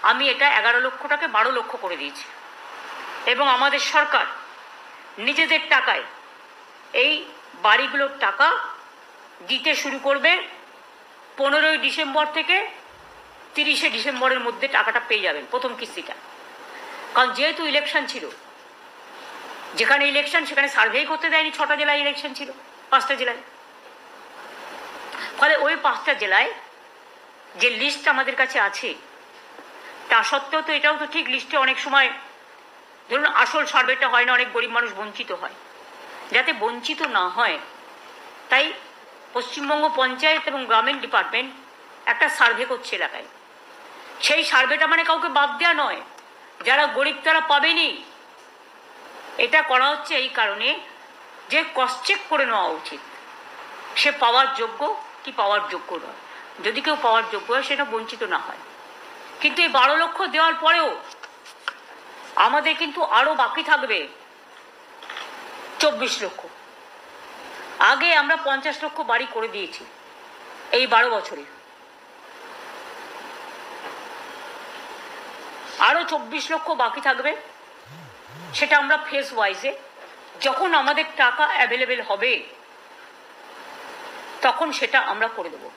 আমি এটা 11 লক্ষটাকে 12 লক্ষ করে দিয়েছি এবং আমাদের সরকার নিজেদের টাকায় এই বাড়িগুলোর টাকা দিতে শুরু করবে 15ই ডিসেম্বর থেকে 30শে ডিসেম্বরের মধ্যে টাকাটা পেয়ে যাবেন প্রথম কিস্তিটা। কারণ যেহেতু ইলেকশন ছিল, যেখানে ইলেকশন সেখানে সার্ভেই করতে দেয়নি, 6টা জেলায় ইলেকশন ছিল, 5টা জেলায়। ফলে ওই 5টা জেলায় যে লিস্ট আমাদের কাছে আছে তা সত্ত্বেও তো এটাও তো ঠিক, লিস্টে অনেক সময় ধরুন আসল সার্ভেটা হয় না, অনেক গরিব মানুষ বঞ্চিত হয়। যাতে বঞ্চিত না হয় তাই পশ্চিমবঙ্গ পঞ্চায়েত এবং গ্রামীণ ডিপার্টমেন্ট একটা সার্ভে করছে এলাকায়। সেই সার্ভেটা মানে কাউকে বাদ দেওয়া নয়, যারা গরিব তারা পাবেনি। এটা করা হচ্ছে এই কারণে যে ক্রস চেক করে নেওয়া উচিত সে পাওয়ার যোগ্য কি পাওয়ার যোগ্য নয়। যদি কেউ পাওয়ার যোগ্য হয় সেটা বঞ্চিত না হয়। কিন্তু এই 12 লক্ষ দেওয়ার পরেও আমাদের কিন্তু আরও বাকি থাকবে 24 লক্ষ। আগে আমরা 50 লক্ষ বাড়ি করে দিয়েছি এই 12 বছরে, আরও 24 লক্ষ বাকি থাকবে। সেটা আমরা ফেজ ওয়াইজে যখন আমাদের টাকা অ্যাভেলেবেল হবে তখন সেটা আমরা করে দেবো।